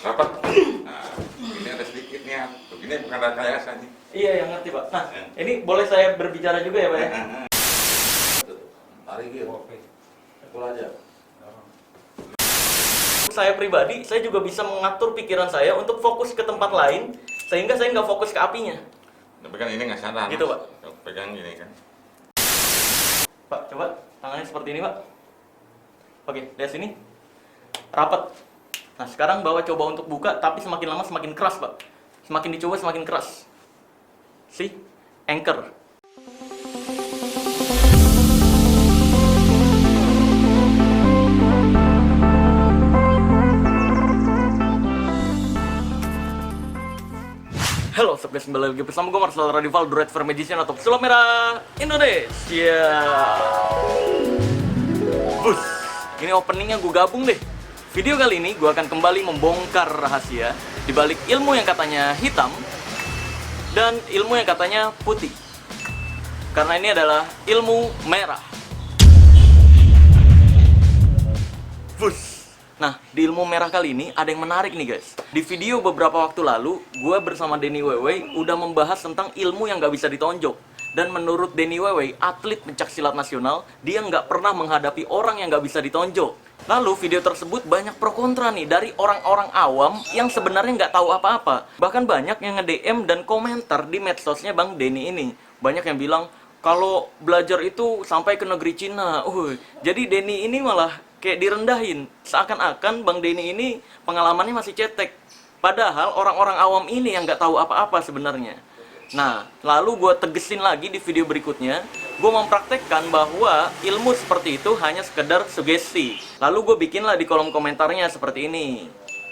Rapat. Nah, ini ada sedikitnya. Begini bukan rekayasa nih. Iya, yang ngerti Pak. Nah, ini boleh saya berbicara juga ya Pak ya? Tarik gitu. Betul aja. Saya pribadi, saya juga bisa mengatur pikiran saya untuk fokus ke tempat lain, sehingga saya nggak fokus ke apinya. Tapi kan ini nggak sadar. Gitu, Pak. Pegang gini kan. Pak, coba tangannya seperti ini Pak. Oke, lihat sini. Rapat. Nah, sekarang bawa coba untuk buka, tapi semakin lama semakin keras Pak. Semakin dicoba semakin keras. See? Anchor. Halo, sobat kembali lagi bersama gue Marcel Radival, Dread for Magician atau Pesulap Merah Indonesia. Bus, ini openingnya gue gabung deh. Video kali ini gue akan kembali membongkar rahasia di balik ilmu yang katanya hitam dan ilmu yang katanya putih. Karena ini adalah ilmu merah. Bus. Nah, di ilmu merah kali ini ada yang menarik nih guys. Di video beberapa waktu lalu, gue bersama Denny Wewe udah membahas tentang ilmu yang gak bisa ditonjok. Dan menurut Denny Wewe, atlet pencaksilat nasional, dia nggak pernah menghadapi orang yang gak bisa ditonjok. Lalu video tersebut banyak pro kontra nih dari orang-orang awam yang sebenarnya nggak tahu apa-apa. Bahkan banyak yang nge-DM dan komentar di medsosnya Bang Denny ini. Banyak yang bilang, kalau belajar itu sampai ke negeri Cina. Jadi Denny ini malah kayak direndahin, seakan-akan Bang Denny ini pengalamannya masih cetek. Padahal orang-orang awam ini yang nggak tahu apa-apa sebenarnya. Nah, lalu gue tegesin lagi di video berikutnya, gue mempraktekkan bahwa ilmu seperti itu hanya sekedar sugesti. Lalu gue bikinlah di kolom komentarnya seperti ini.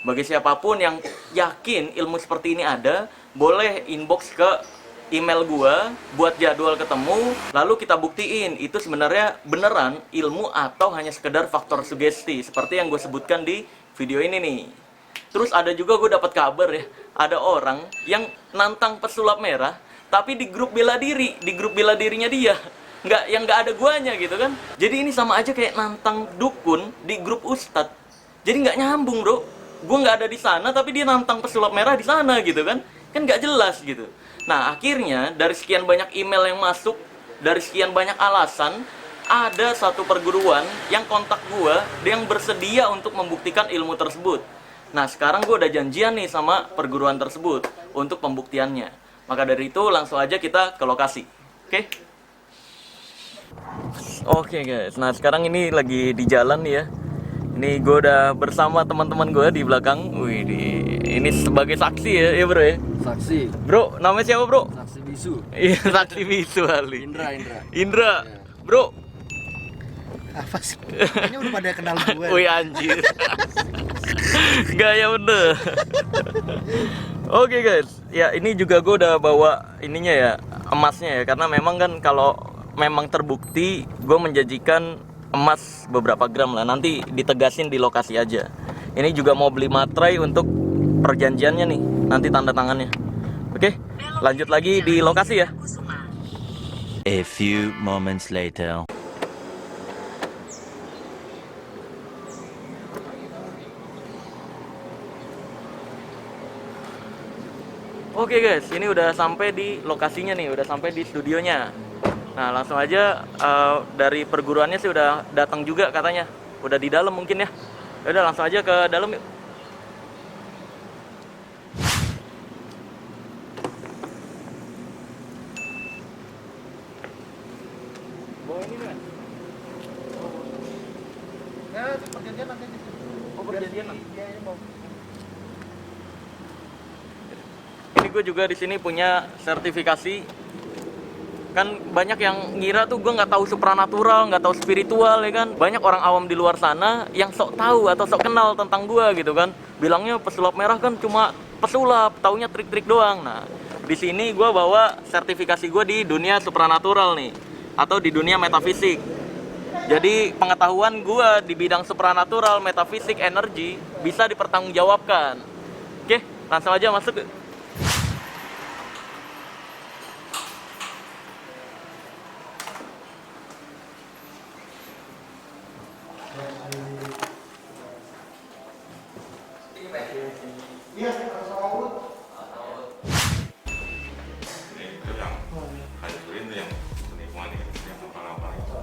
Bagi siapapun yang yakin ilmu seperti ini ada, boleh inbox ke email gua buat jadwal ketemu, lalu kita buktiin itu sebenarnya beneran ilmu atau hanya sekedar faktor sugesti seperti yang gue sebutkan di video ini nih. Terus ada juga gue dapat kabar ya, ada orang yang nantang pesulap merah tapi di grup bela diri, di grup bela dirinya dia. Nggak ada guanya gitu kan. Jadi ini sama aja kayak nantang dukun di grup ustadz. Jadi nggak nyambung, Bro. Gue nggak ada di sana tapi dia nantang pesulap merah di sana gitu kan. Kan nggak jelas gitu. Nah, akhirnya dari sekian banyak email yang masuk, dari sekian banyak alasan, ada satu perguruan yang kontak gue, yang bersedia untuk membuktikan ilmu tersebut. Nah, sekarang gue udah janjian nih sama perguruan tersebut untuk pembuktiannya. Maka dari itu langsung aja kita ke lokasi. Oke? Oke guys, nah sekarang ini lagi di jalan nih ya. Ini gue udah bersama teman-teman gue di belakang. Wih, ini sebagai saksi ya bro ya. Saksi. Bro, namanya siapa bro? Saksi bisu. Iya, saksi bisu Ali. Indra. Indra, bro. Apa sih? Ini udah pada kenal gue. Wih anjir. Gaya bener. Oke guys, ya ini juga gue udah bawa ininya ya, emasnya ya. Karena memang kan kalau memang terbukti gue menjanjikan emas beberapa gram lah. Nanti ditegasin di lokasi aja. Ini juga mau beli materai untuk perjanjiannya nih. Nanti tanda tangannya. Oke, lanjut lagi di lokasi ya. A few moments later. Oke guys, ini udah sampai di lokasinya nih, udah sampai di studionya. Nah langsung aja dari perguruannya sih udah datang juga katanya, udah di dalam mungkin ya. Udah langsung aja ke dalam yuk. Bawa ini kan? Ya, perjanjian nanti di sini. Oh perjanjian nanti. Iya, mau. Ini gue juga di sini punya sertifikasi. Kan banyak yang ngira tuh gue nggak tahu supranatural, nggak tahu spiritual ya kan. Banyak orang awam di luar sana yang sok tahu atau sok kenal tentang gue gitu kan. Bilangnya pesulap merah kan cuma pesulap, taunya trik-trik doang. Nah, di sini gue bawa sertifikasi gue di dunia supranatural nih, atau di dunia metafisik. Jadi pengetahuan gue di bidang supranatural, metafisik, energi bisa dipertanggungjawabkan. Oke, langsung aja masuk. Iya, Saud. Ini itu yang hancurin tuh yang penipuan itu, yang apa-apa itu.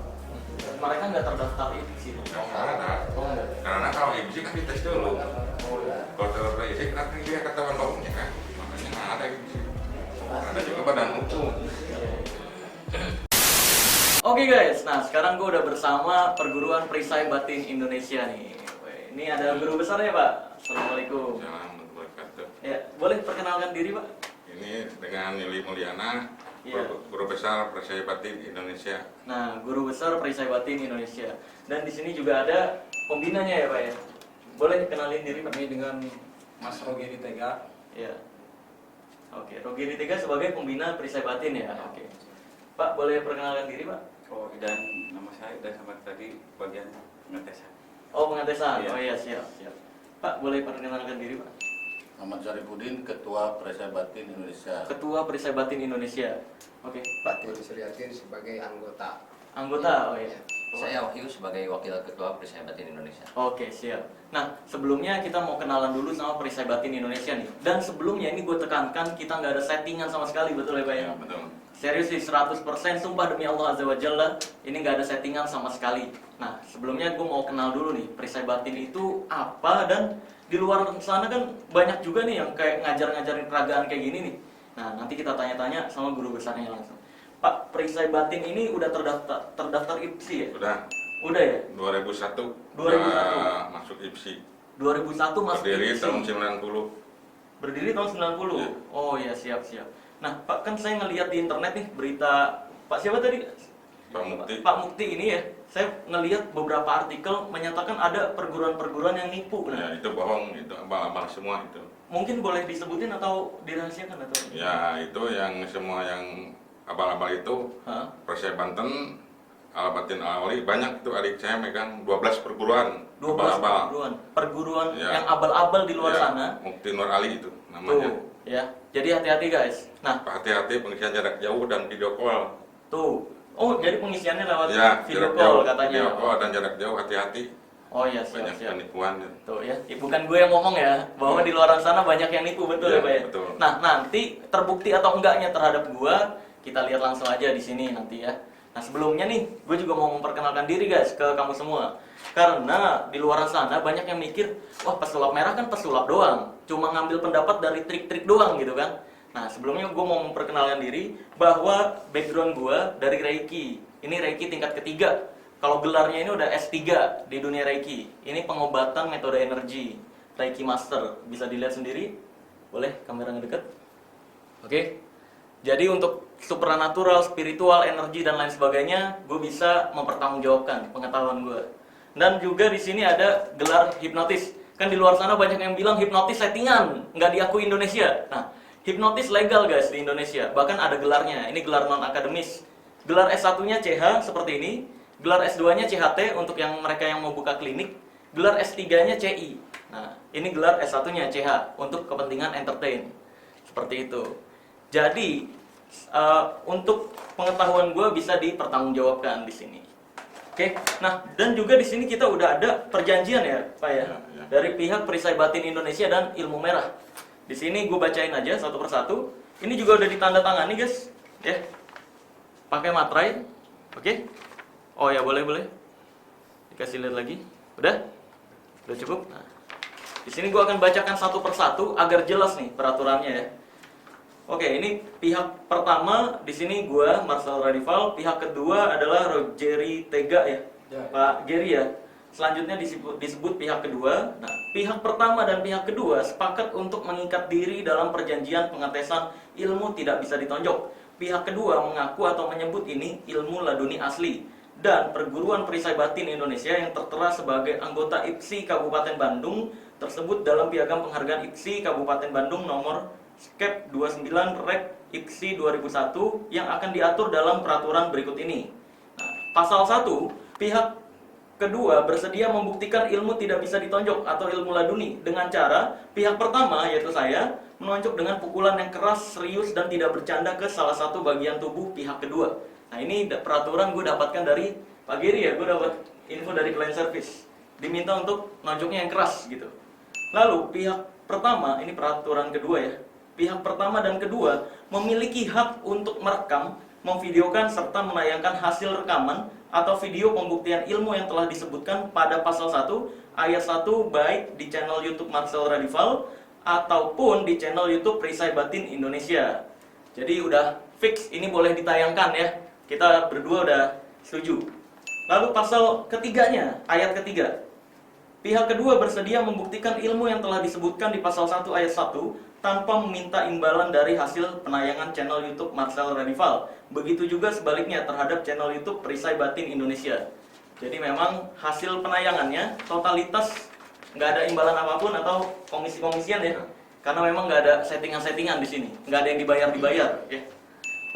Mereka nggak terdaftar itu sih. Nggak ada. Karena kalau IBC kan dites dulu. Kalau terisi kan dia ketahuan baunya kan. Makanya nggak ada IBC. Ada juga badan hukum. Oke guys, nah sekarang gue udah bersama Perguruan Perisai Batin Indonesia nih. Ini ada guru besarnya Pak. Assalamualaikum. Assalamualaikum wabarakatuh. Ya, boleh perkenalkan diri Pak? Ini dengan Nili Mulyana, Iya. Guru Besar Perisai Batin Indonesia. Nah, Guru Besar Perisai Batin Indonesia. Dan di sini juga ada pembinanya ya Pak ya. Boleh kenalin diri Pak? Kami dengan Mas Rogi Tega. Ya. Oke, Rogi Tega sebagai pembina Perisai Batin ya. Oke. Pak, boleh perkenalkan diri Pak? Oh, dan nama saya dan sama tadi bagian pengetesan. Oh, pengetesan. Iya. Oh iya, siap. Pak, boleh perkenalkan diri Pak? Ahmad Syarifudin, Ketua Perisai Batin Indonesia. Ketua Perisai Batin Indonesia. Oke, Pak. Teddy Suryatin sebagai anggota. Anggota, oh iya. Saya Wahyu sebagai Wakil Ketua Perisai Batin Indonesia. Oke, siap. Nah, sebelumnya kita mau kenalan dulu sama Perisai Batin Indonesia nih. Dan sebelumnya ini gue tekankan, kita nggak ada settingan sama sekali, betul ya Pak ya? Ya, betul. Serius sih, 100% sumpah demi Allah Azza wa Jalla, ini nggak ada settingan sama sekali. Nah, sebelumnya gue mau kenal dulu nih, Perisai Batin itu apa, dan di luar sana kan banyak juga nih yang kayak ngajar-ngajarin peragaan kayak gini nih. Nah, nanti kita tanya-tanya sama guru besarnya langsung. Pak, Perisai Batin ini udah terdaftar IPSI ya? Udah ya? 2001. 2001. Udah masuk IPSI. 2001 masuk Berdiri IPSI. tahun 90. Berdiri tahun 90? Iya. Oh iya, siap. Nah, Pak, kan saya ngelihat di internet nih berita Pak siapa tadi? Pak Mukti. Pak Mukti ini ya. Saya ngelihat beberapa artikel menyatakan ada perguruan-perguruan yang nipu. Ya, Nah, itu bohong, itu abal-abal semua itu. mungkin boleh disebutin atau dirahasiakan atau? Ya, itu yang semua yang abal-abal itu Hah? Perisai Banten, Al-Batin Al-Wali, banyak itu adik saya megang 12 perguruan 12 abal-abal. perguruan Ya. yang abal-abal di luar Ya, sana. Mukti Nur Ali itu namanya. Tuh, ya. Jadi hati-hati guys. Nah, Hati-hati pengisian jarak jauh dan video call. tuh. Oh, jadi pengisiannya lewat Ya, video jarak call jauh, katanya. video call dan jarak jauh, hati-hati. Oh iya, Banyak siap. penipuan. Tuh ya, bukan gue yang ngomong ya, bahwa di luar sana banyak yang nipu, betul ya, Iya, Pak ya? betul. Nah, nanti terbukti atau enggaknya terhadap gue, kita lihat langsung aja di sini nanti ya. Nah, sebelumnya nih, gue juga mau memperkenalkan diri guys ke kamu semua. Karena di luar sana banyak yang mikir, wah pesulap merah kan pesulap doang, cuma ngambil pendapat dari trik-trik doang gitu kan. Nah, sebelumnya gue mau memperkenalkan diri bahwa background gue dari Reiki. Ini Reiki tingkat ketiga. Kalau gelarnya ini udah S3 di dunia Reiki. Ini pengobatan metode energi. Reiki Master. Bisa dilihat sendiri. Boleh kamera ngedeket. Oke. Jadi untuk supranatural, spiritual, energi dan lain sebagainya, gue bisa mempertanggungjawabkan pengetahuan gue. Dan juga di sini ada gelar hipnotis. Kan di luar sana banyak yang bilang hipnotis settingan, nggak diakui Indonesia. Nah, hipnotis legal guys di Indonesia. Bahkan ada gelarnya. Ini gelar non akademis. Gelar S1-nya CH seperti ini. Gelar S2-nya CHT untuk yang mereka yang mau buka klinik. Gelar S3-nya CI. Nah, ini gelar S1-nya CH untuk kepentingan entertain. Seperti itu. Jadi, untuk pengetahuan gue bisa dipertanggungjawabkan di sini. Oke, nah dan juga di sini kita udah ada perjanjian ya, Pak ya, Ya. dari pihak Perisai Batin Indonesia dan Ilmu Merah. Di sini gue bacain aja satu persatu. Ini juga udah ditandatangani guys, ya. Pakai materai, oke? Oh ya boleh. Dikasih lihat lagi, udah cukup. Nah, di sini gue akan bacakan satu persatu agar jelas nih peraturannya ya. Oke, ini pihak pertama di sini gua Marcel Radival, pihak kedua adalah Rogeri Tega ya. Pak Geri ya. Selanjutnya disebut pihak kedua. Nah, pihak pertama dan pihak kedua sepakat untuk mengikat diri dalam perjanjian pengetesan ilmu tidak bisa ditonjok. Pihak kedua mengaku atau menyebut ini ilmu laduni asli. Dan Perguruan Perisai Batin Indonesia yang tertera sebagai anggota IPSI Kabupaten Bandung tersebut dalam piagam penghargaan IPSI Kabupaten Bandung nomor Skep 29 Rek IPSI 2001 yang akan diatur dalam peraturan berikut ini. Nah, pasal 1, pihak kedua bersedia membuktikan ilmu tidak bisa ditonjok atau ilmu laduni dengan cara pihak pertama yaitu saya menonjok dengan pukulan yang keras, serius dan tidak bercanda ke salah satu bagian tubuh pihak kedua. Nah, ini peraturan gue dapatkan dari Pak Giri ya, gue dapat info dari client service. Diminta untuk nonjoknya yang keras gitu. Lalu pihak pertama, ini peraturan kedua ya. Pihak pertama dan kedua memiliki hak untuk merekam, memvideokan, serta menayangkan hasil rekaman atau video pembuktian ilmu yang telah disebutkan pada pasal 1 ayat 1 baik di channel YouTube Marcel Radival ataupun di channel YouTube Perisai Batin Indonesia. Jadi udah fix ini boleh ditayangkan ya. Kita berdua udah setuju. Lalu pasal ketiganya, ayat ketiga. Pihak kedua bersedia membuktikan ilmu yang telah disebutkan di pasal 1 ayat 1 tanpa meminta imbalan dari hasil penayangan channel YouTube Marcel Radival. Begitu juga sebaliknya terhadap channel YouTube Perisai Batin Indonesia. Jadi memang hasil penayangannya totalitas nggak ada imbalan apapun atau komisi-komisian ya. Karena memang nggak ada settingan-settingan di sini, nggak ada yang dibayar-dibayar. Ya.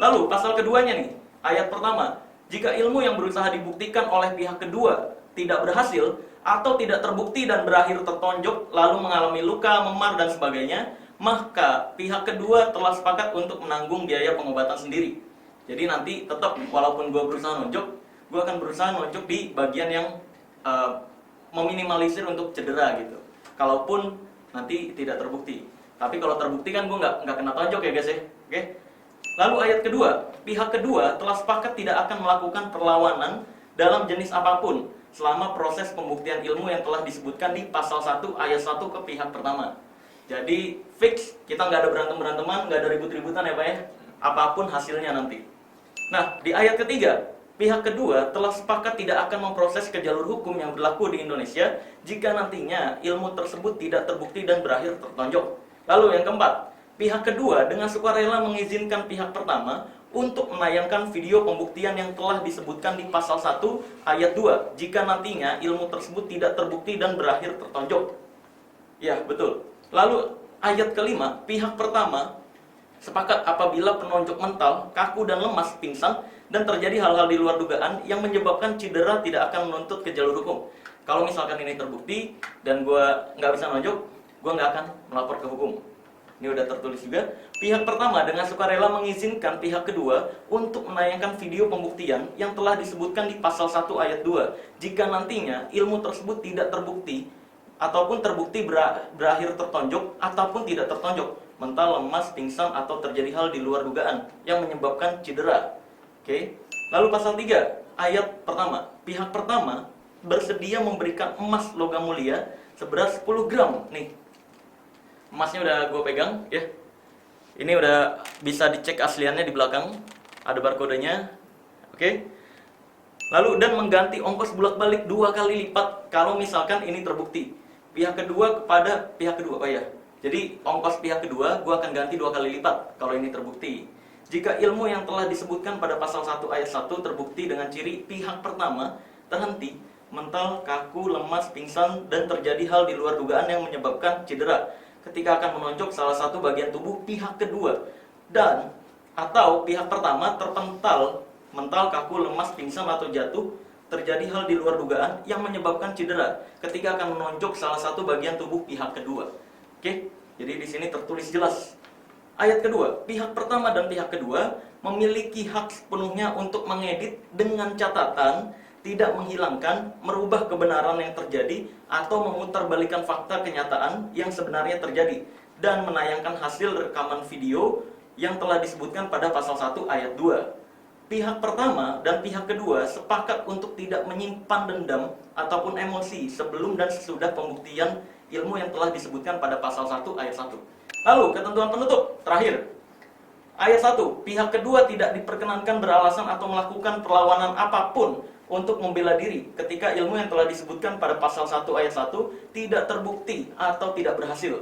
Lalu pasal keduanya nih, ayat pertama. Jika ilmu yang berusaha dibuktikan oleh pihak kedua tidak berhasil atau tidak terbukti dan berakhir tertonjok lalu mengalami luka, memar dan sebagainya, maka pihak kedua telah sepakat untuk menanggung biaya pengobatan sendiri. Jadi nanti tetap walaupun gue berusaha nonjok, gue akan berusaha nonjok di bagian yang meminimalisir untuk cedera gitu. Kalaupun nanti tidak terbukti. Tapi kalau terbukti kan gue nggak kena tonjok ya guys ya. Oke? Lalu ayat kedua, pihak kedua telah sepakat tidak akan melakukan perlawanan dalam jenis apapun selama proses pembuktian ilmu yang telah disebutkan di pasal 1 ayat 1 ke pihak pertama. Jadi fix, kita nggak ada berantem-beranteman, nggak ada ribut-ributan ya Pak ya. Apapun hasilnya nanti. Nah, di ayat ketiga, pihak kedua telah sepakat tidak akan memproses ke jalur hukum yang berlaku di Indonesia jika nantinya ilmu tersebut tidak terbukti dan berakhir tertonjok. Lalu yang keempat, pihak kedua dengan sukarela mengizinkan pihak pertama untuk menayangkan video pembuktian yang telah disebutkan di pasal 1 ayat 2 jika nantinya ilmu tersebut tidak terbukti dan berakhir tertonjok. Ya, betul. Lalu ayat kelima, pihak pertama sepakat apabila penonjok mental, kaku dan lemas, pingsan, dan terjadi hal-hal di luar dugaan yang menyebabkan cedera tidak akan menuntut ke jalur hukum. Kalau misalkan ini terbukti dan gue nggak bisa nonjok, gue nggak akan melapor ke hukum. Ini udah tertulis juga. Pihak pertama dengan sukarela mengizinkan pihak kedua untuk menayangkan video pembuktian yang telah disebutkan di pasal 1 ayat 2 jika nantinya ilmu tersebut tidak terbukti ataupun terbukti berakhir tertonjok ataupun tidak tertonjok, mental, lemas, pingsan, atau terjadi hal di luar dugaan yang menyebabkan cedera. Oke. Lalu pasal 3 ayat pertama, pihak pertama bersedia memberikan emas logam mulia seberat 10 gram. Nih, emasnya udah gue pegang ya. Ini udah bisa dicek asliannya di belakang, ada barcode-nya. Oke. Lalu dan mengganti ongkos bolak-balik 2 kali lipat kalau misalkan ini terbukti. Pihak kedua kepada pihak kedua, oh ya. Jadi ongkos pihak kedua gue akan ganti 2 kali lipat kalau ini terbukti. Jika ilmu yang telah disebutkan pada pasal 1 ayat 1 terbukti dengan ciri pihak pertama terhenti, mental, kaku, lemas, pingsan, dan terjadi hal di luar dugaan yang menyebabkan cedera ketika akan menonjok salah satu bagian tubuh pihak kedua, dan atau pihak pertama terpental, mental, kaku, lemas, pingsan, atau jatuh, terjadi hal di luar dugaan yang menyebabkan cedera ketika akan menonjok salah satu bagian tubuh pihak kedua. Oke, jadi di sini tertulis jelas. Ayat kedua, pihak pertama dan pihak kedua memiliki hak sepenuhnya untuk mengedit dengan catatan tidak menghilangkan, merubah kebenaran yang terjadi atau memutarbalikkan fakta kenyataan yang sebenarnya terjadi dan menayangkan hasil rekaman video yang telah disebutkan pada pasal 1 ayat 2. Pihak pertama dan pihak kedua sepakat untuk tidak menyimpan dendam ataupun emosi sebelum dan sesudah pembuktian ilmu yang telah disebutkan pada pasal 1 ayat 1. Lalu ketentuan penutup terakhir. Ayat 1, pihak kedua tidak diperkenankan beralasan atau melakukan perlawanan apapun untuk membela diri ketika ilmu yang telah disebutkan pada pasal 1 ayat 1 tidak terbukti atau tidak berhasil.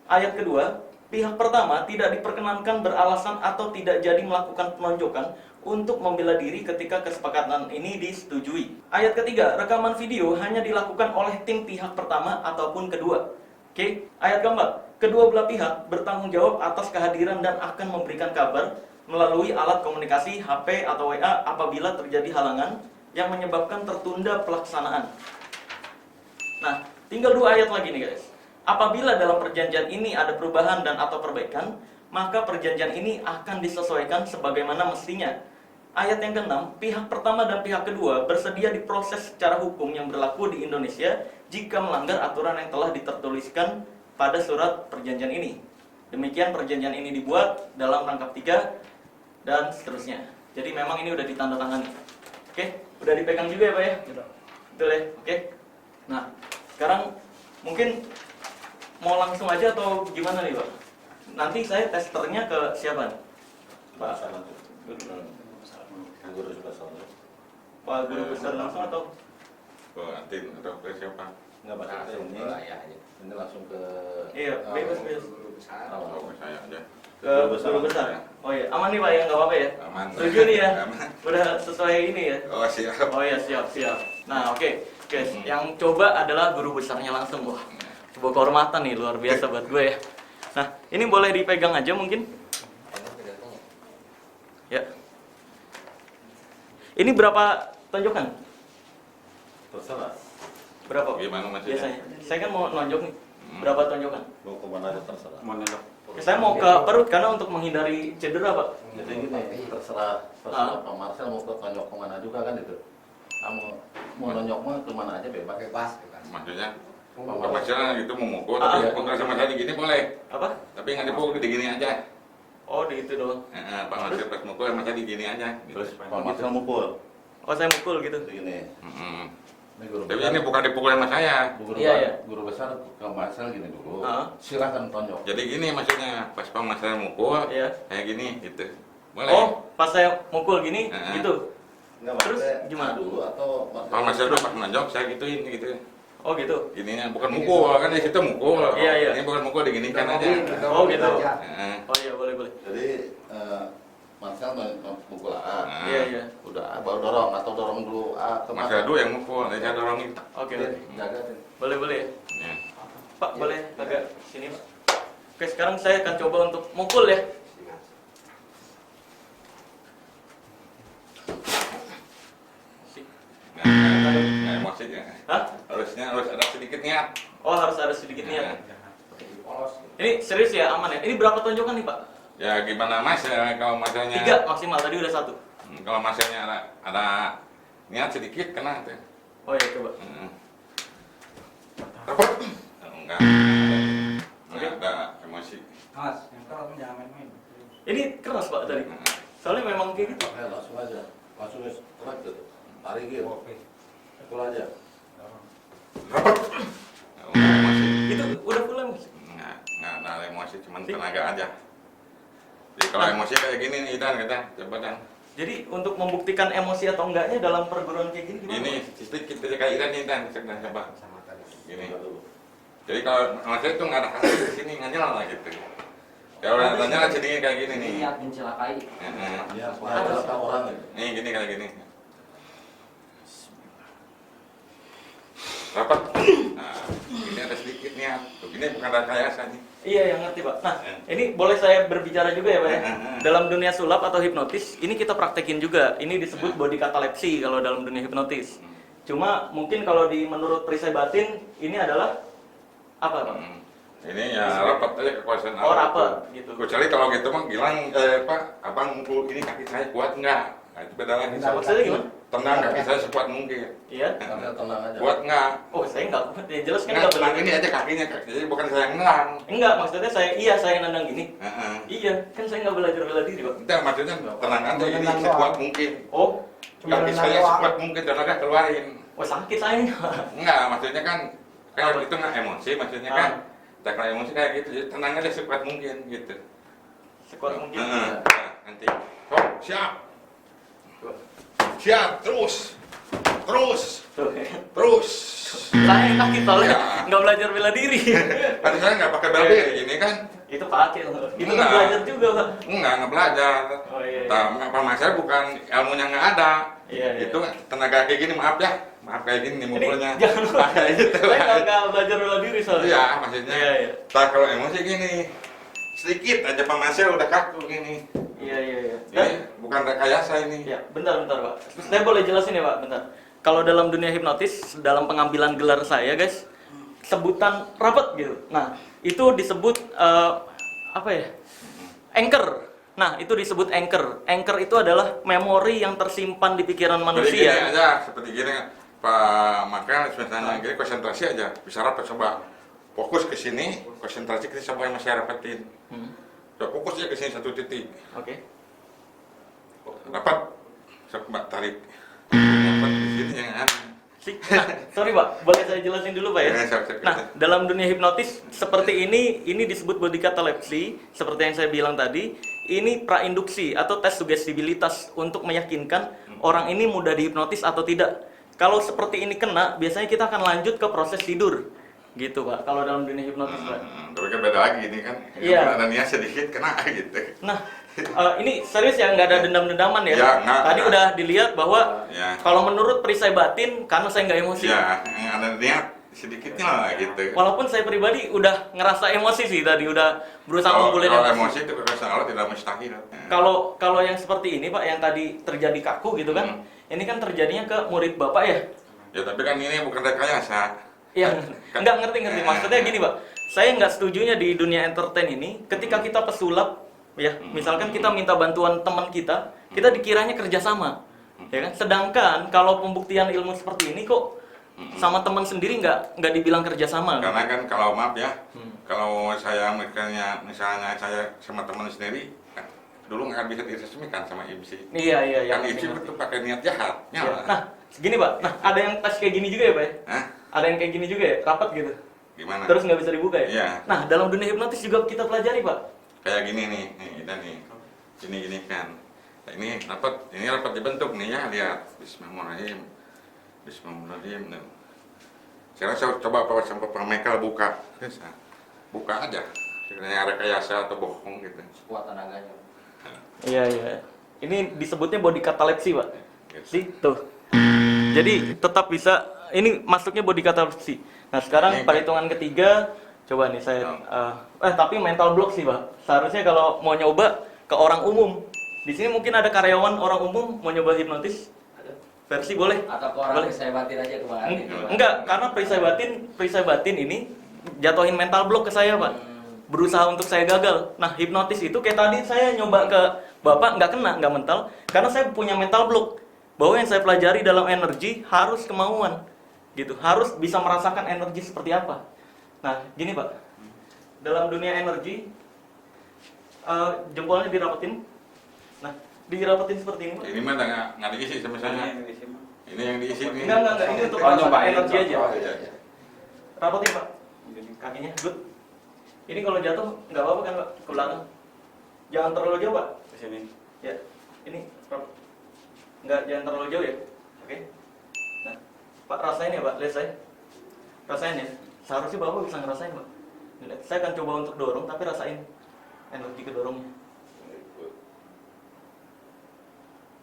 Ayat kedua, pihak pertama tidak diperkenankan beralasan atau tidak jadi melakukan penonjokan untuk membela diri ketika kesepakatan ini disetujui. Ayat ketiga, rekaman video hanya dilakukan oleh tim pihak pertama ataupun kedua. Oke, ayat keempat, kedua belah pihak bertanggung jawab atas kehadiran dan akan memberikan kabar melalui alat komunikasi HP atau WA apabila terjadi halangan yang menyebabkan tertunda pelaksanaan. Nah, tinggal 2 ayat lagi nih guys. Apabila dalam perjanjian ini ada perubahan dan atau perbaikan, maka perjanjian ini akan disesuaikan sebagaimana mestinya. Ayat yang ke-6, pihak pertama dan pihak kedua bersedia diproses secara hukum yang berlaku di Indonesia jika melanggar aturan yang telah ditertuliskan pada surat perjanjian ini. Demikian perjanjian ini dibuat dalam rangkap 3 dan seterusnya. Jadi memang ini udah ditandatangani. Oke, udah dipegang juga ya Pak ya? Betul ya? Oke. Nah, sekarang mungkin mau langsung aja atau gimana nih Pak? Nanti saya testernya ke siapa nih? Pak Guru besar. Pak Guru Besar langsung atau? Antin atau ke siapa? Enggak maksudnya Langsung ini. ke ayahnya. Ini langsung ke Iya, bebas. Guru besar. Oh, ke saya aja. Ke Guru Besar. Oh iya, aman nih Pak ya, nggak apa-apa ya? Aman. Setuju nih ya? Aman. Udah sesuai ini ya? Oh, siap. Oh iya, siap. Nah, oke. Guys, yang coba adalah guru besarnya langsung. Wah, sebuah kehormatan nih, luar biasa buat gue ya. Nah, ini boleh dipegang aja mungkin? Ya. Ini berapa tonjokan? terserah. Berapa? Gimana maksudnya? Biasanya. Saya kan mau nonjok nih. Berapa tonjokan? Mau kemana aja terserah. Mau nendok. Saya mau ke perut karena untuk menghindari cedera, Pak. Jadi gini, terserah Pak Marcel mau ke tonjok kemana juga kan itu. Kamu mau nonjok mah kemana aja bebas. Bebas, bebas. Maksudnya Mau Pak Marcel gitu mau mukul, Ah. tapi mukul sama saya gini boleh. Apa? Tapi nggak dipukul di gini aja. Oh, di itu doang. Pak Marcel pas mukul sama saya di gini aja. Gitu. Terus Pak Marcel mukul. Oh, saya mukul gitu. Gini. Mm-mm. Ini guru Tapi besar. ini bukan dipukul sama saya. Iya. Guru besar ke Marcel gini dulu. Ah. Silahkan tonjok. Jadi gini maksudnya, pas Pak Marcel mukul, Iya. kayak gini gitu. Boleh. Oh, pas saya mukul gini, Ah. gitu. Enggak, Terus maksudnya gimana? dulu atau Pak Marcel dulu pas menonjok saya gituin gitu. Oh, gitu. Ininya bukan mukul, kan di situ mukul. Iya. Ini bukan mukul diginikan aja. Oh, gitu. Heeh. Oh iya, boleh. jadi Marcel mukul A. Nah, Iya. Udah baru dorong atau dorong dulu A ke Marcel dulu yang mukul, nanti saya dorongin. Oke. Jaga deh. Boleh ya. Ya. Pak, boleh agak sini, Pak. Oke, sekarang saya akan coba untuk mukul ya. Nah, emosi ya. Hah? Harus ada sedikit niat. Oh, harus ada sedikit niat. Polos. Ini serius ya, aman ya? Ini berapa tonjokan nih, Pak? Ya gimana mas ya kalau masanya 3 maksimal, tadi udah 1. Kalau masanya ada niat sedikit kena tuh. Oh iya, coba. Dapat? Enggak. Enggak ada emosi. Mas, yang kalau jangan main-main. Ini keras, Pak, tadi. Soalnya memang kayak gitu. Langsung aja. Langsung strike tuh. Tarik gitu. Pukul aja. Dapat? Enggak emosi. Itu udah full emosi. Enggak ada emosi, cuman tenaga aja. Jadi kalau emosi kayak gini nih, Dan, kita coba Dan. Jadi untuk membuktikan emosi atau enggaknya dalam perguruan kayak gini gimana? Ini sedikit kayak Iran nih, Dan, coba. Sama tadi. Gini. Jadi kalau emosi itu nggak ada kasih di sini nggak nyala gitu. Kalau nyala sedikit kayak gini nih. Niat mencelakai. Heeh. Iya, ada orang gitu. Nih gini kayak gini. Rapat. Nah, ini ada sedikit niat. Tuh, ini bukan rekayasa nih. Iya, yang ngerti, Pak. Nah, ini boleh saya berbicara juga ya, Pak ya? Dalam dunia sulap atau hipnotis, ini kita praktekin juga. Ini disebut body katalepsi kalau dalam dunia hipnotis. Cuma mungkin kalau menurut perisai batin, ini adalah apa, Pak? Ini ya rapat aja kekuasaan Oh, Allah rapat, itu. gitu. Kecuali kalau gitu mah bilang, Pak, abang mukul ini kaki saya kuat enggak? Nah, itu beda lagi. Maksudnya gimana? Tendang kaki saya sekuat mungkin. Iya. Marcel tenang aja. Kuat enggak? Oh, saya nggak kuat. Ya jelas kan Enggak, nggak tenang bela ini aja kakinya, jadi bukan saya yang nendang. Enggak, maksudnya saya nendang gini. Heeh. Iya, kan saya nggak belajar bela diri, Pak. Enggak, maksudnya tenang aja ini Nendang sekuat doang. mungkin. Oh, Kaki saya sekuat mungkin tenaga keluarin. oh sakit saya. Enggak, maksudnya kan kayak Apa? itu nggak emosi, maksudnya Ah. kan teknik emosi kayak gitu, jadi tenang aja sekuat mungkin gitu. Sekuat mungkin. Heeh. Nah, nanti, oh siap, siap, terus, Tuh. terus. Saya sakit soalnya Ya. nggak belajar bela diri. Tadi saya nggak pakai bela diri ini kan, Itu pakai. Itu kan Enggak. belajar juga, Pak. nggak belajar. Oh iya. Apa masalah bukan ilmunya nggak ada. Iya. Itu tenaga kayak gini, maaf kayak gini nih Ini mukulnya. jangan lupa. Kayak gitu. Saya nggak belajar bela diri soalnya. Iya, maksudnya. Iya. Tak kalau emosi gini, sedikit aja Pak Marcel udah kaku gini. Iya. Ini bukan rekayasa ini. Ya, bentar, Pak. Saya boleh jelasin ya, Pak, bentar. Kalau dalam dunia hipnotis, dalam pengambilan gelar saya, guys, sebutan rapat gitu. Nah, itu disebut apa ya? Anchor. Nah, itu disebut anchor. Anchor itu adalah memori yang tersimpan di pikiran Jadi manusia. gini aja, seperti gini Pak Marcel misalnya gini konsentrasi aja, bisa rapat coba. fokus ke sini, konsentrasi ke sama yang saya rapatin. Coba fokus aja ke sini satu titik. Oke. Rapat, Mbak tarik. Rapat di sini jangan. Nah, sorry Pak, boleh saya jelasin dulu Pak ya? Nah, dalam dunia hipnotis seperti ini disebut body catalepsy, seperti yang saya bilang tadi, ini prainduksi atau tes sugestibilitas untuk meyakinkan orang ini mudah dihipnotis atau tidak. Kalau seperti ini kena, biasanya kita akan lanjut ke proses tidur. Gitu Pak, kalau dalam dunia hipnotis Pak. Tapi kan beda lagi ini kan. Iya. Ada niat sedikit kena gitu. Nah, ini serius ya, nggak ada dendam-dendaman ya? Ya, nggak. Tadi udah dilihat bahwa Ya. kalau menurut perisai batin, karena saya nggak emosi. Ya, ada niat sedikitnya lah gitu. Walaupun saya pribadi udah ngerasa emosi sih tadi, udah berusaha Kalau ngumpulin emosi itu kebiasaan Allah tidak mustahil. Kalau yang seperti ini Pak, yang tadi terjadi kaku gitu kan, ini kan terjadinya ke murid Bapak ya? Ya tapi kan ini bukan rekayasa. Iya, nggak ngerti. Maksudnya gini Pak, saya nggak setujunya di dunia entertain ini, ketika kita pesulap, ya, misalkan kita minta bantuan teman kita dikiranya kerjasama, ya kan? Sedangkan kalau pembuktian ilmu seperti ini kok sama teman sendiri nggak dibilang kerjasama. Karena kan kalau maaf ya, kalau saya misalnya saya sama teman sendiri, kan, dulu nggak bisa diresmikan sama IMSI. Iya. Kan IMSI itu pakai niat jahat. Ya. Nah, segini Pak, ada yang tes kayak gini juga ya Pak ya? Hah? Ada yang kayak gini juga ya, rapat gitu. Gimana? Terus nggak bisa dibuka ya? Iya. Nah, dalam dunia hipnotis juga kita pelajari Pak. Kayak gini nih, dan nih, gini kan. Nah, ini rapat dibentuk nih ya, lihat. Bismillahirrahmanirrahim. Bismillahirrahmanirrahim. Sekarang saya coba sampai Michael buka, buka aja. Sebenarnya rekayasa atau bohong gitu. Kuat tenaganya. Iya. Ini disebutnya body catalepsy Pak. Sih, tuh. Jadi tetap bisa. Ini masuknya body catalepsy. Nah sekarang perhitungan ketiga, coba nih saya, tapi mental block sih Pak. Seharusnya kalau mau nyoba ke orang umum, di sini mungkin ada karyawan orang umum mau nyoba hipnotis, versi boleh? Atau ke orang Boleh. perisai batin aja ke Bang Andi. Enggak, karena perisai batin ini jatuhin mental block ke saya Pak. Berusaha untuk saya gagal. Nah hipnotis itu kayak tadi saya nyoba ke Bapak nggak kena, nggak mental, karena saya punya mental block. Bahwa yang saya pelajari dalam energi harus kemauan. Gitu, harus bisa merasakan energi seperti apa. Nah, gini Pak, dalam dunia energi, jempolnya dirapetin. Nah, dirapetin seperti ini Pak. Ini mah nggak diisi sama saya. Ini yang diisi nih. Enggak, ini untuk merasakan energi aja. Rapetin Pak, kakinya, good. Ini kalau jatuh, nggak apa-apa kan Pak, ke belakang. Jangan terlalu jauh Pak. Ke sini. Ya, ini, jangan terlalu jauh ya. Oke. Pak, rasain ya Pak, lihat saya. Rasain ya. Seharusnya Bapak bisa ngerasain Pak. Lihat, saya akan coba untuk dorong, tapi rasain energi kedorongnya.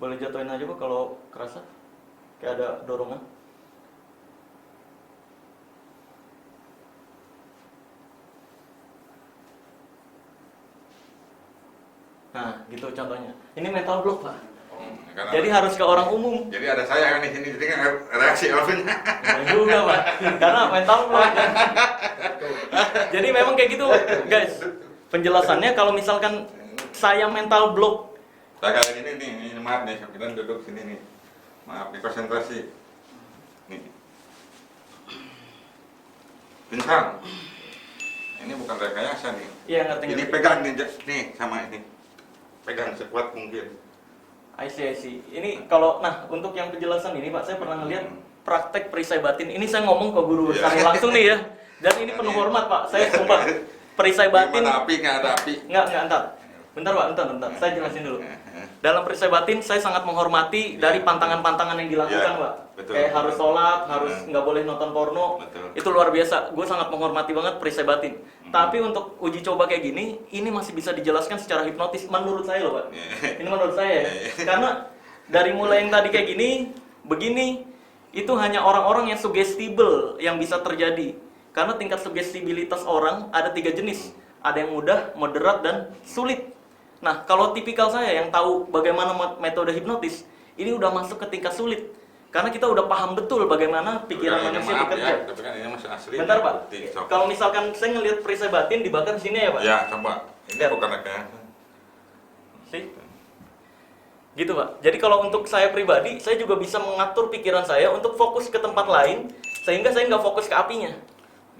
Boleh jatuhin aja Pak kalau kerasa. Kayak ada dorongan. Nah, gitu contohnya. Ini mental block Pak. Jadi harus ke orang umum. Jadi ada saya kan di sini, jadi kan reaksi alurnya. Juga Pak, karena mental block. Jadi memang kayak gitu guys. Penjelasannya kalau misalkan saya mental block. Saya kayak ini nih, maaf nih, kita duduk sini nih. Maaf, konsentrasi. Nih. Bintang. Ini bukan rekayasa nih. Iya ngerti. Ini pegang nih sama ini. Pegang sekuat mungkin. I see. Ini kalau, nah untuk yang penjelasan ini Pak, saya pernah ngeliat praktek perisai batin. Ini saya ngomong ke guru saya langsung nih ya. Dan ini penuh hormat Pak, saya sumpah. Perisai batin. Gimana api, nggak ada api. Nggak, entar. Bentar Pak, bentar. Saya jelasin dulu. Dalam perisai batin, saya sangat menghormati dari pantangan-pantangan yang dilakukan Pak. Betul. Kayak harus sholat, harus nggak boleh nonton porno. Betul. Itu luar biasa. Gue sangat menghormati banget perisai batin. Tapi untuk uji coba kayak gini, ini masih bisa dijelaskan secara hipnotis menurut saya loh Pak. Ini menurut saya ya. Karena dari mulai yang tadi kayak gini, begini, itu hanya orang-orang yang suggestible yang bisa terjadi. Karena tingkat suggestibilitas orang ada 3 jenis. Ada yang mudah, moderat, dan sulit. Nah, kalau tipikal saya yang tahu bagaimana metode hipnotis, ini udah masuk ke tingkat sulit. Karena kita udah paham betul bagaimana pikiran manusia bekerja. Ya, tapi kan ini masih asli. Bentar Pak, kalau misalkan saya ngelihat perisai batin dibakar sini ya Pak? Ya, coba. Ini Lihat. bukan rekayasa. Sih? Gitu Pak. Jadi kalau untuk saya pribadi, saya juga bisa mengatur pikiran saya untuk fokus ke tempat lain, sehingga saya nggak fokus ke apinya.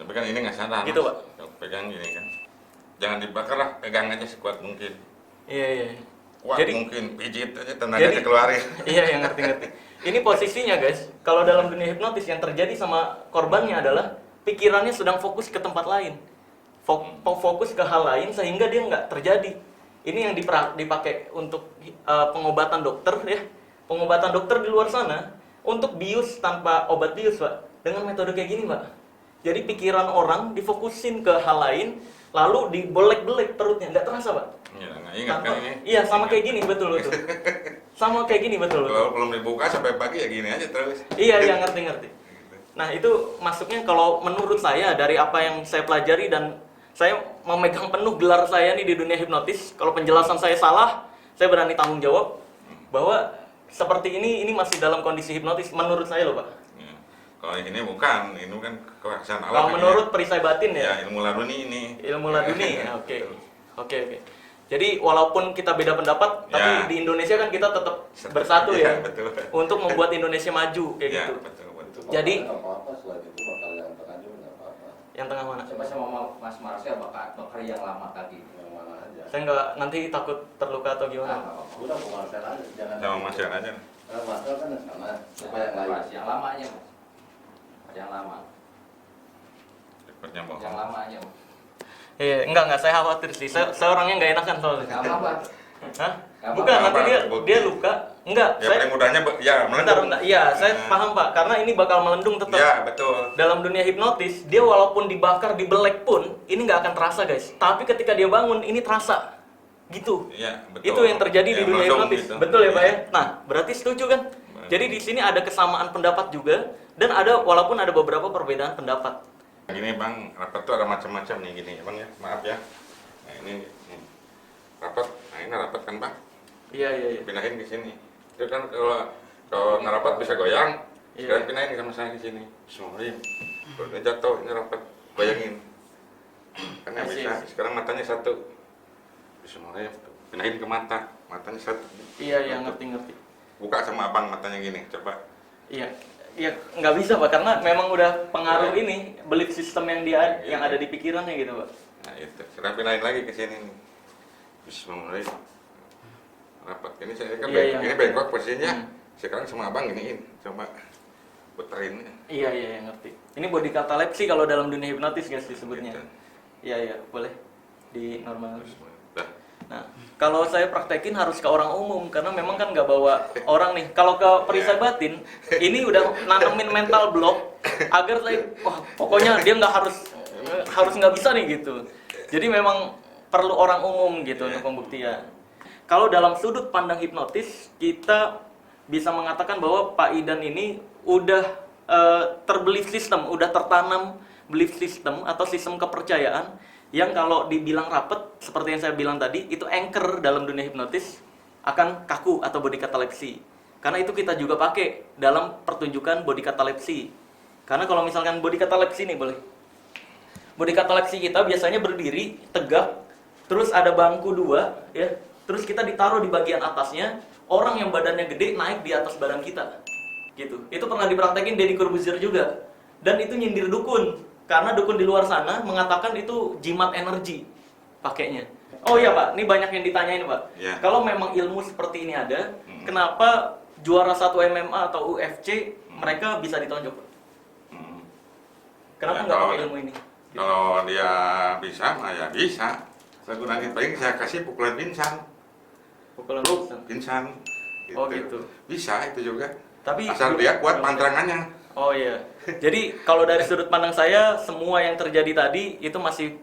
Tapi kan ini nggak sadar. Gitu, Mas. Pak. Kalau pegang gini kan. Jangan dibakar lah, pegang aja sekuat mungkin. Iya, iya. Kuat Jadi- mungkin, pijit aja tenaganya Jadi- keluarin. Iya, yang ngerti-ngerti. Ini posisinya guys, kalau dalam dunia hipnotis yang terjadi sama korbannya adalah pikirannya sedang fokus ke tempat lain, fokus ke hal lain sehingga dia nggak terjadi. Ini yang dipakai untuk pengobatan dokter ya, pengobatan dokter di luar sana untuk bius tanpa obat bius Pak, dengan metode kayak gini Pak. Jadi pikiran orang difokusin ke hal lain, lalu dibelek-belek perutnya, nggak terasa Pak. Iya, nggak ingat kan ini. Iya, sama kayak gini betul. Sama kayak gini betul. Kalau belum dibuka sampai pagi ya gini aja terus. Iya, iya ngerti. Nah itu masuknya kalau menurut saya dari apa yang saya pelajari dan saya memegang penuh gelar saya nih di dunia hipnotis. Kalau penjelasan saya salah, saya berani tanggung jawab bahwa seperti ini masih dalam kondisi hipnotis menurut saya loh Pak. Ya. Kalau ini bukan kekuasaan Allah. Kalau ini. menurut perisai batin Ya, ya, ilmu laduni ini. ilmu laduni. Ya, Oke. Jadi walaupun kita beda pendapat, tapi Ya. di Indonesia kan kita tetap bersatu ya, Betul. untuk membuat Indonesia maju kayak Ya, gitu. betul. Jadi nggak apa-apa, selain itu bakal yang tengah juga nggak apa-apa. yang tengah mana? Coba sama Mas Marcel bakar yang lama tadi. Yang mana aja. Saya nggak nanti takut terluka atau Nah, gimana. nggak apa-apa. Udah Marcel aja, jangan. Sama Mas Yan aja. Marcel kan yang sana, supaya yang lain. Mas, yang lama aja Mas. Yang lama. Cepatnya bohong. Yang lama aja Mas. Iya, enggak, saya khawatir sih. Saya orangnya nggak enakan soalnya. Nggak apa-apa. Hah? Nggak Bukan, apa-apa. nanti Bukti. dia luka. Enggak, Ya saya paling mudahnya ya bentar. melendung. Iya, saya Nah, paham Pak, karena ini bakal melendung tetap. Ya, betul. Dalam dunia hipnotis, dia walaupun dibakar, dibelek pun, ini nggak akan terasa guys. Tapi ketika dia bangun, ini terasa. Gitu. Iya, betul. Itu yang terjadi Ya, di dunia melendung hipnotis. gitu. Betul ya Pak ya? Iya. Nah, berarti setuju kan? Jadi di sini ada kesamaan pendapat juga, dan walaupun ada beberapa perbedaan pendapat. Gini Bang, rapat tuh ada macam-macam nih gini Bang ya, maaf ya. Nah ini rapat, nah ini rapat kan Bang, Iya. pindahin ke sini. Itu kan kalau ngerapat bisa goyang, Iya. sekarang pindahin sama saya ke sini. Bismillahirrahmanirrahim. Kalau dia jatuh, ini rapat, bayangin. Kan nggak I see. bisa, sekarang matanya satu. Bismillahirrahmanirrahim, pindahin ke mata, matanya satu. Iya, ngerti. Buka sama abang matanya gini, coba. Iya, nggak bisa Pak, karena memang udah pengaruh ini belief system yang ada di pikirannya gitu Pak. Nah itu, sekarang pindahin lagi ke sini nih. Bismillahirrahmanirrahim. Rapat, ini saya kan Iya, ini iya. bengkok posisinya. Hmm. Sekarang sama abang giniin, coba puterin. Iya, ngerti. Ini body catalepsy kalau dalam dunia hipnotis guys disebutnya. Gitu. Iya, boleh di normal. Dah. Nah, kalau saya praktekin harus ke orang umum karena memang kan nggak bawa orang nih. Kalau ke perisai batin, ini udah nanamin mental block agar saya, wah pokoknya dia nggak harus nggak bisa nih gitu. Jadi memang perlu orang umum gitu untuk pembuktian. Kalau dalam sudut pandang hipnotis, kita bisa mengatakan bahwa Pak Idan ini udah terbelief system, udah tertanam belief system atau sistem kepercayaan yang kalau dibilang rapet, seperti yang saya bilang tadi, itu anchor dalam dunia hipnotis akan kaku atau body catalepsy. Karena itu kita juga pakai dalam pertunjukan body catalepsy. Karena kalau misalkan body catalepsy nih boleh. Body catalepsy kita biasanya berdiri, tegak, terus ada bangku dua, ya. Terus kita ditaruh di bagian atasnya, orang yang badannya gede naik di atas badan kita. Gitu. Itu pernah dipraktekin Deddy Corbuzier juga. Dan itu nyindir dukun. Karena dukun di luar sana mengatakan itu jimat energi pakainya. Oh iya Pak, ini banyak yang ditanyain Pak. Ya. Kalau memang ilmu seperti ini ada, kenapa juara 1 MMA atau UFC mereka bisa ditonjok Pak? Kenapa Ya, nggak kalau- pakai ilmu ini? Kalau dia bisa, ya bisa. Saya gunain paling saya kasih pukulan pingsan. Pukulan Lu pingsan. pingsan. Oh, gitu. Bisa itu juga. Tapi Asal dia kuat pantrangannya. Oh iya. Jadi kalau dari sudut pandang saya, semua yang terjadi tadi itu masih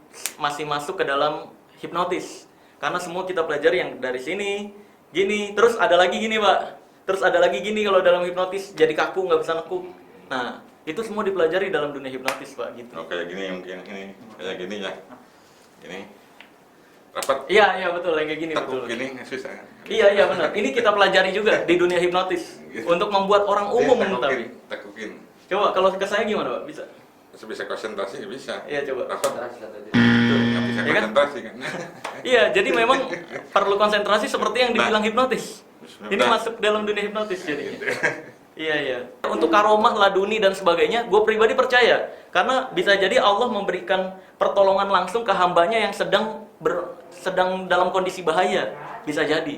masuk ke dalam hipnotis. Karena semua kita pelajari yang dari sini, gini, terus ada lagi gini Pak. Terus ada lagi gini kalau dalam hipnotis jadi kaku, nggak bisa nekuk. Nah, itu semua dipelajari dalam dunia hipnotis Pak gitu. Oh, kayak gini mungkin ini, kayak gini ya. Ini rapat Iya betul, yang kayak gini tekuk betul. gini susah. Iya benar. Ini kita pelajari juga di dunia hipnotis untuk membuat orang umum tapi. Tekukin. Coba kalau ke saya gimana Pak? Bisa? Bisa konsentrasi bisa. Iya coba. Rapat Terus kata dia. nggak bisa Iya kan? konsentrasi kan. Iya, jadi memang perlu konsentrasi seperti yang dibilang hipnotis. Ini Nah. masuk dalam dunia hipnotis jadinya. Iya. Untuk karomah, laduni dan sebagainya, gue pribadi percaya Karena bisa jadi Allah memberikan pertolongan langsung ke hambanya yang sedang dalam kondisi bahaya, bisa jadi.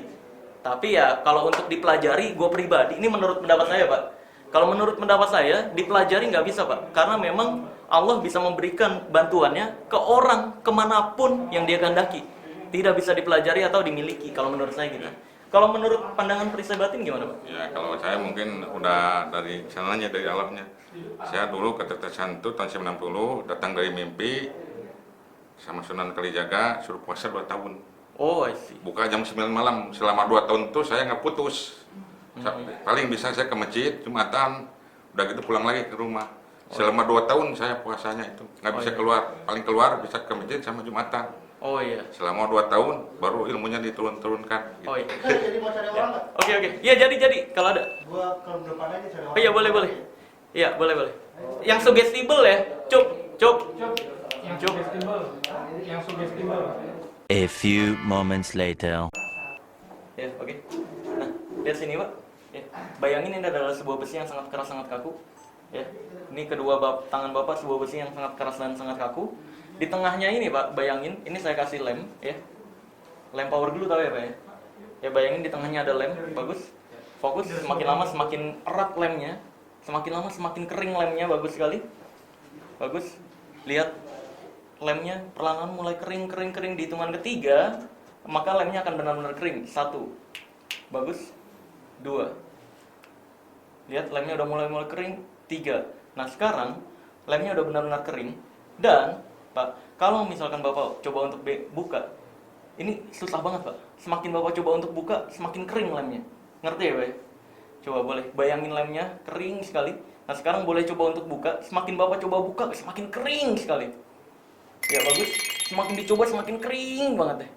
Tapi ya kalau untuk dipelajari, gue pribadi, ini menurut pendapat saya Pak. Kalau menurut pendapat saya, dipelajari nggak bisa Pak. Karena memang Allah bisa memberikan bantuannya ke orang kemanapun yang dia kehendaki. Tidak bisa dipelajari atau dimiliki, kalau menurut saya gitu. Kalau menurut pandangan perisai batin gimana Pak? Ya kalau saya mungkin udah dari sananya, dari alamnya. Saya dulu ketetesan itu tahun 90, datang dari mimpi sama Sunan Kalijaga, suruh puasa 2 tahun. Oh, I see. Buka jam 9 malam, selama 2 tahun itu saya nggak putus. Paling bisa saya ke masjid, Jumatan, udah gitu pulang lagi ke rumah. Selama 2 tahun saya puasanya itu, nggak bisa keluar. Paling keluar bisa ke masjid sama Jumatan. Oh iya. Selama 2 tahun, baru ilmunya diturun-turunkan. Gitu. Oh iya. Jadi mau cari orang nggak? Oke. Iya jadi kalau ada. Gua ke depan aja cari orang. Oh iya boleh. Iya boleh. Yang sugestible ya, Cuk. Yang sugestible. A few moments later. Ya oke. Nah lihat sini Pak. Ya. Bayangin ini adalah sebuah besi yang sangat keras, sangat kaku. Ya. Ini kedua tangan Bapak sebuah besi yang sangat keras dan sangat kaku. Di tengahnya ini Pak, bayangin, ini saya kasih lem, ya. Lem power glue tahu ya Pak ya? Ya bayangin di tengahnya ada lem, bagus. Fokus, semakin lama semakin erat lemnya, semakin lama semakin kering lemnya, bagus sekali. Bagus. Lihat lemnya perlahan mulai kering di hitungan ketiga, maka lemnya akan benar-benar kering. 1. Bagus. 2. Lihat lemnya udah mulai kering. 3. Nah, sekarang lemnya udah benar-benar kering dan Pak, kalau misalkan Bapak coba untuk buka, ini susah banget Pak. Semakin Bapak coba untuk buka, semakin kering lemnya. Ngerti ya Pak? Coba boleh bayangin lemnya kering sekali. Nah sekarang boleh coba untuk buka, semakin Bapak coba buka, semakin kering sekali. Ya bagus, semakin dicoba semakin kering banget deh.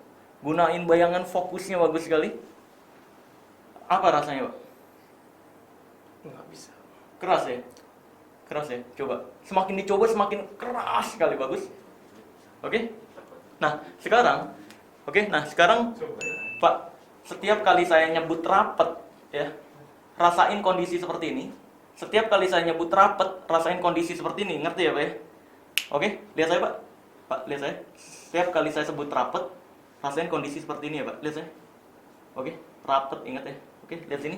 Gunain bayangan fokusnya bagus sekali. Apa rasanya Pak? Nggak bisa. Keras ya? Coba. Semakin dicoba semakin keras sekali, bagus. Oke. Nah, sekarang Pak, setiap kali saya nyebut rapet ya, rasain kondisi seperti ini. Setiap kali saya nyebut rapet, rasain kondisi seperti ini, ngerti ya, Pak ya? Oke, lihat saya, Pak. Pak, lihat saya. Setiap kali saya sebut rapet, rasain kondisi seperti ini ya, Pak. Lihat saya. Oke, rapet, ingat ya. Oke, lihat sini.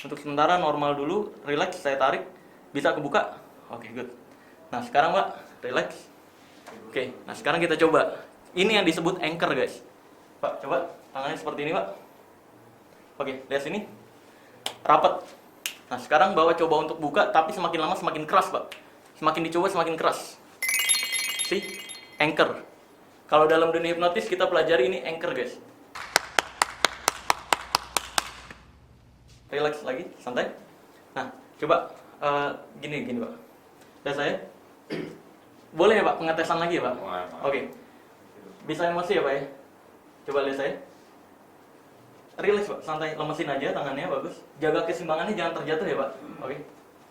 Untuk sementara normal dulu, relax, saya tarik, bisa kebuka. Oke, good. Nah, sekarang Pak, relax. Oke, nah sekarang kita coba. Ini yang disebut anchor, guys. Pak, coba tangannya seperti ini, Pak. Oke, lihat sini. Rapat. Nah, sekarang bawa coba untuk buka, tapi semakin lama semakin keras, Pak. Semakin dicoba semakin keras. See? Anchor. Kalau dalam dunia hipnotis kita pelajari ini anchor, guys. Relax lagi, santai. Nah, coba gini Pak. Lihat saya. Boleh ya Pak, pengetesan lagi ya Pak? Boleh, Pak. Oke. Bisa emosi ya Pak ya? Coba lihat saya. Relax Pak, santai, lemesin aja tangannya, bagus. Jaga keseimbangannya, jangan terjatuh ya Pak. Oke.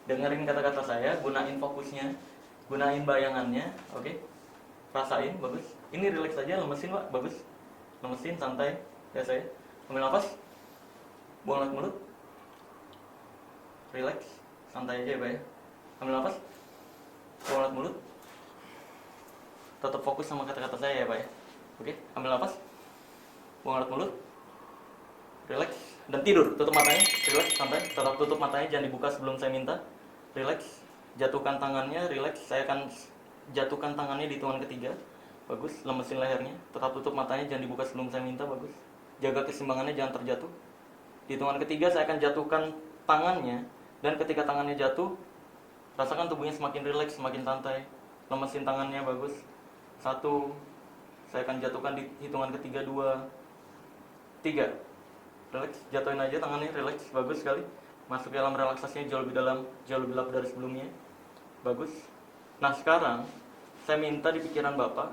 Dengerin kata-kata saya, gunain fokusnya, gunain bayangannya, oke. Rasain, bagus. Ini relax aja, lemesin Pak, bagus. Lemesin, santai. Lihat saya. Ambil nafas. Buang lewat mulut. Relax, santai aja ya Pak ya. Ambil nafas. Buang lewat mulut. Tetap fokus sama kata-kata saya ya Pak ya. Oke, ambil nafas. Buang lewat mulut. Relax dan tidur. Tutup matanya. Relax, santai. Tetap tutup matanya, jangan dibuka sebelum saya minta. Relax. Jatuhkan tangannya. Relax. Saya akan jatuhkan tangannya di hitungan ketiga. Bagus. Lemesin lehernya. Tetap tutup matanya, jangan dibuka sebelum saya minta. Bagus. Jaga keseimbangannya, jangan terjatuh. Di hitungan ketiga saya akan jatuhkan tangannya, dan ketika tangannya jatuh, rasakan tubuhnya semakin rileks, semakin santai. Lemesin tangannya, bagus. 1. Saya akan jatuhkan di hitungan ketiga. 2, 3. Relax, jatuhin aja tangannya, relax, bagus sekali. Masuk dalam relaksasinya jauh lebih dalam, jauh lebih lama dari sebelumnya. Bagus. Nah sekarang saya minta di pikiran Bapak,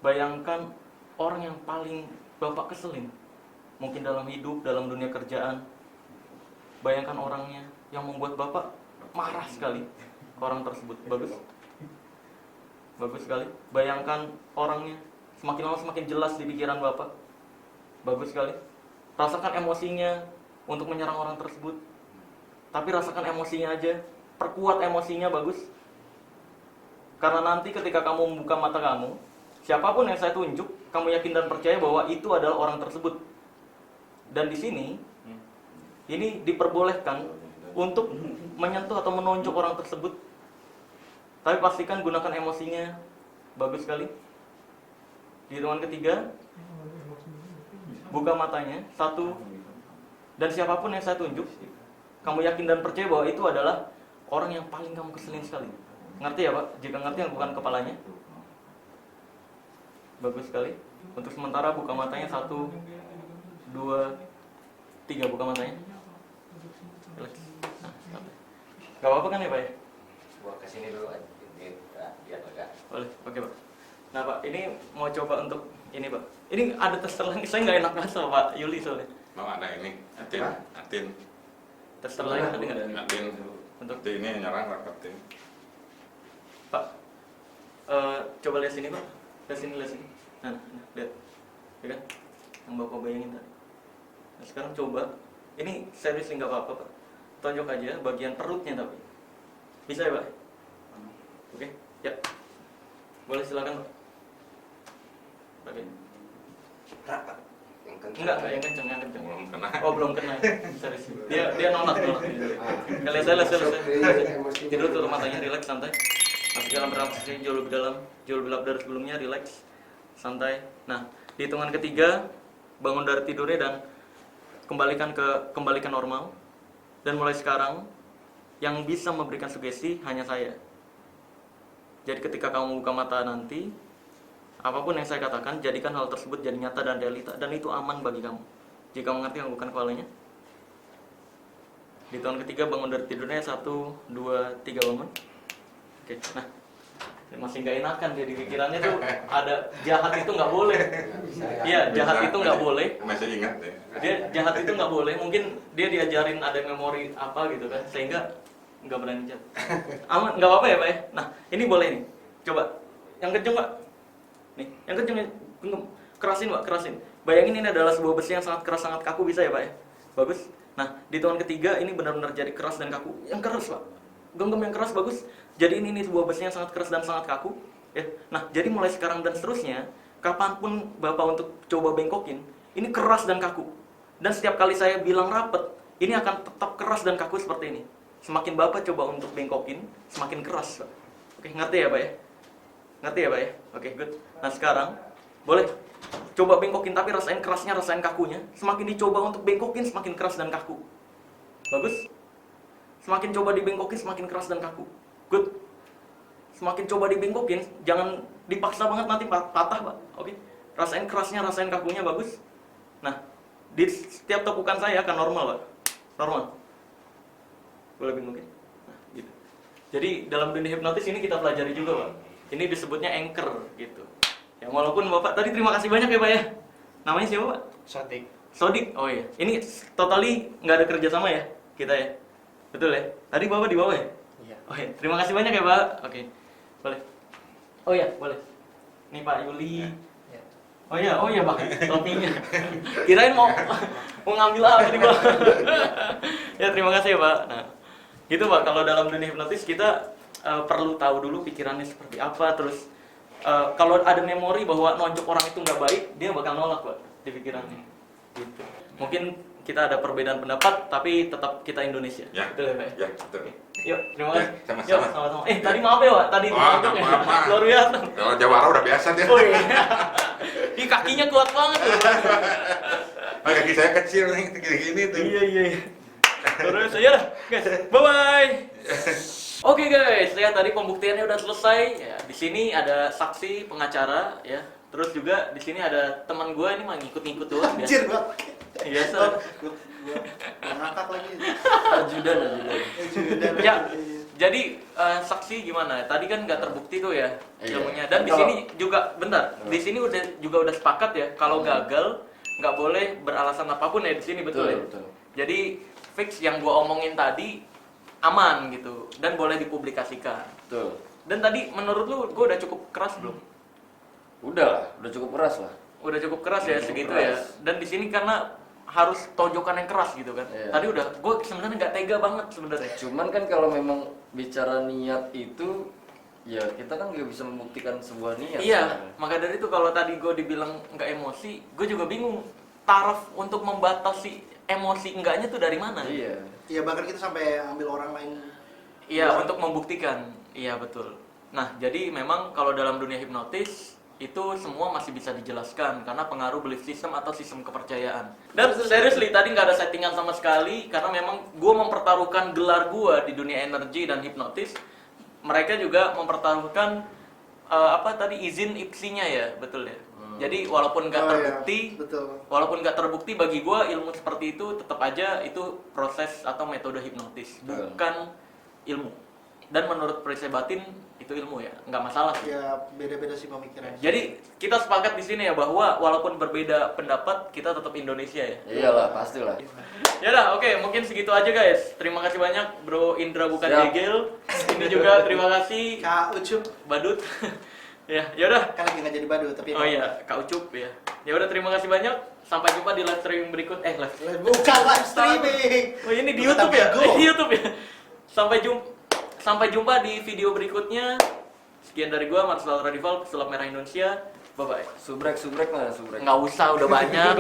bayangkan orang yang paling Bapak keselin, mungkin dalam hidup, dalam dunia kerjaan. Bayangkan orangnya yang membuat Bapak marah sekali ke orang tersebut. Bagus. Bagus sekali. Bayangkan orangnya, semakin lama semakin jelas di pikiran Bapak. Bagus sekali. Rasakan emosinya untuk menyerang orang tersebut. Tapi rasakan emosinya aja. Perkuat emosinya, bagus. Karena nanti ketika kamu membuka mata kamu, siapapun yang saya tunjuk, kamu yakin dan percaya bahwa itu adalah orang tersebut. Dan di sini, ini diperbolehkan untuk menyentuh atau menonjok orang tersebut. Tapi pastikan gunakan emosinya. Bagus sekali. Di hitungan ketiga, buka matanya. 1. Dan siapapun yang saya tunjuk, kamu yakin dan percaya bahwa itu adalah orang yang paling kamu keselin sekali. Ngerti ya Pak? Jika ngerti yang bukan kepalanya. Bagus sekali. Untuk sementara buka matanya. 1, 2, 3. Buka matanya. Relax. Nah, gak apa-apa kan ya Pak ya? Gua kesini dulu aja. Biar lega. Boleh, oke Pak. Nah Pak, ini mau coba untuk ini Pak. Ini ada tes terlain, saya nggak enak banget sama Pak Yuli soalnya. Mau ada ini, atin. Tes terlain ada nggak? Atin. Untuk Itu ini nyerang rapetin. Pak, coba lihat sini Pak. Lihat sini. Nah, lihat. Ya kan? Yang Bapak bayangin tadi. Nah, sekarang coba. Ini serius nggak apa-apa Pak. Tonjok aja bagian perutnya tapi. Bisa ya Pak? Oke, ya. Boleh silakan Pak. Oke. Enggak, yang kenceng. Belum kena. Oh, belum kena. Serius. Dia nolak. Kalian saya. Tidur tutup matanya, relax, santai. Masuk dalam bernafas jauh lebih dalam, jauh lebih dari sebelumnya, relax, santai. Nah, di hitungan ketiga, bangun dari tidurnya dan kembalikan normal. Dan mulai sekarang, yang bisa memberikan sugesti hanya saya. Jadi ketika kamu buka mata nanti, apapun yang saya katakan, jadikan hal tersebut jadi nyata dan realita, dan itu aman bagi kamu. Jika mengerti yang bukan kepalanya. Di tahun ketiga bangun dari tidurnya. 1, 2, 3 bangun. Oke, nah masih nggak enakan jadi pikirannya tuh ada jahat itu nggak boleh. Iya, jahat itu nggak boleh. Masih ingat deh. Dia jahat itu nggak boleh. Mungkin dia diajarin ada memori apa gitu kan, sehingga nggak berani jahat. Aman, nggak apa-apa ya Pak ya. Nah ini boleh nih. Coba yang kenceng Pak. Nih, yang kenceng, kerasin Pak, kerasin. Bayangin ini adalah sebuah besi yang sangat keras, sangat kaku, bisa ya Pak ya? Bagus. Nah, di tahun ketiga ini benar-benar jadi keras dan kaku. Yang keras Pak. Genggam yang keras, bagus. Jadi ini sebuah besi yang sangat keras dan sangat kaku. Ya. Nah, jadi mulai sekarang dan seterusnya, kapanpun Bapak untuk coba bengkokin, ini keras dan kaku. Dan setiap kali saya bilang rapet, ini akan tetap keras dan kaku seperti ini. Semakin Bapak coba untuk bengkokin, semakin keras Pak. Oke, ngerti ya Pak ya? Ngerti ya Pak ya? Oke, good. Nah sekarang, boleh coba bengkokin tapi rasain kerasnya, rasain kakunya. Semakin dicoba untuk bengkokin, semakin keras dan kaku. Bagus? Semakin coba dibengkokin, semakin keras dan kaku. Good. Semakin coba dibengkokin, jangan dipaksa banget nanti patah Pak. Oke? Rasain kerasnya, rasain kakunya, bagus? Nah, di setiap tekukan saya akan normal Pak. Normal. Boleh bengkokin? Nah, gitu. Jadi dalam dunia hipnotis ini kita pelajari juga Pak. Ini disebutnya anchor gitu. Ya walaupun Bapak tadi terima kasih banyak ya Pak ya. Namanya siapa Pak? Sodik. Oh iya. Ini totally nggak ada kerjasama ya kita ya. Betul ya? Tadi Bapak di bawah ya? Iya. Oh iya. Terima kasih banyak ya Pak. Oke. Boleh. Oh iya, boleh. Nih Pak Yuli. Oh iya Pak. Topinya. Kirain mau ngambil apa di bawah. Ya terima kasih ya Pak. Nah, gitu Pak. Kalau dalam dunia hipnotis kita perlu tahu dulu pikirannya seperti apa, terus kalau ada memori bahwa nonjok orang itu nggak baik, dia bakal nolak Pak di pikirannya. Gitu. Mungkin kita ada perbedaan pendapat, tapi tetap kita Indonesia. Ya, betul ya Pak? ya, betul. Yuk, terima kasih. Sama-sama. Yuk, sama-sama. Tadi maaf ya Pak, tadi nonjok ya. apa-apa. Luar biasa. Kalau Jawara udah biasa dia. Oh iya. Di kakinya kuat banget loh. Oh, kaki saya kecil nih, gini tuh. Iya. Terus ya dah, guys. Bye-bye. Oke guys, ya tadi pembuktiannya udah selesai. Ya, di sini ada saksi, pengacara, ya. Terus juga di sini ada teman gue ini mah ngikut-ngikut doang ya. Anjir Pak. Biasa. Ngakak lagi. Ajudan. Ya, jadi saksi gimana? Tadi kan nggak terbukti tuh ya ilmunya. Dan di sini juga, bentar. Di sini udah sepakat ya. Kalau gagal nggak boleh beralasan apapun ya di sini, betul ya. Betul. Jadi fix yang gua omongin tadi aman gitu dan boleh dipublikasikan. Betul. Dan tadi menurut lu gua udah cukup keras belum? Udah cukup keras lah. Udah cukup keras ya Cukup segitu keras. ya. Dan di sini karena harus tonjokan yang keras gitu kan. Iya. Tadi udah gua sebenarnya nggak tega banget sebenarnya. Cuman kan kalau memang bicara niat itu Ya kita kan nggak bisa membuktikan sebuah niat. Iya, sebenarnya. maka dari itu kalau tadi gue dibilang nggak emosi, gue juga bingung taraf untuk membatasi emosi enggaknya tuh dari mana? Iya. Ya bahkan kita sampai ambil orang lain. Iya, untuk membuktikan. Iya, betul. Nah, jadi memang kalau dalam dunia hipnotis itu semua masih bisa dijelaskan karena pengaruh belief system atau sistem kepercayaan. Dan seriously tadi nggak ada settingan sama sekali karena memang gue mempertaruhkan gelar gue di dunia energi dan hipnotis. Mereka juga mempertaruhkan izin ipsinya ya, betul ya. Jadi walaupun nggak terbukti, betul. walaupun nggak terbukti bagi gue ilmu seperti itu tetap aja itu proses atau metode hipnotis, bukan ilmu. Dan menurut Perisai Batin itu ilmu ya, nggak masalah sih. Ya beda-beda sih pemikirannya. Jadi kita sepakat di sini ya bahwa walaupun berbeda pendapat kita tetap Indonesia ya. Iyalah, pastilah. Yaudah, oke, mungkin segitu aja guys. Terima kasih banyak Bro Indra bukan Siap. Degel. Ini juga terima kasih Kak Ucup Badut. Ya, yaudah. kan lagi nggak jadi badut tapi. Oh iya, Kak Ucup ya. Ya udah terima kasih banyak. Sampai jumpa di live streaming berikut. Bukan live streaming. Oh ini di Tetap YouTube ya? bego. Di YouTube ya. Sampai jumpa di video berikutnya. Sekian dari gua Marcel Radival, pesulap merah Indonesia. Bye bye. Subrek mana subrek? Nggak usah, udah banyak.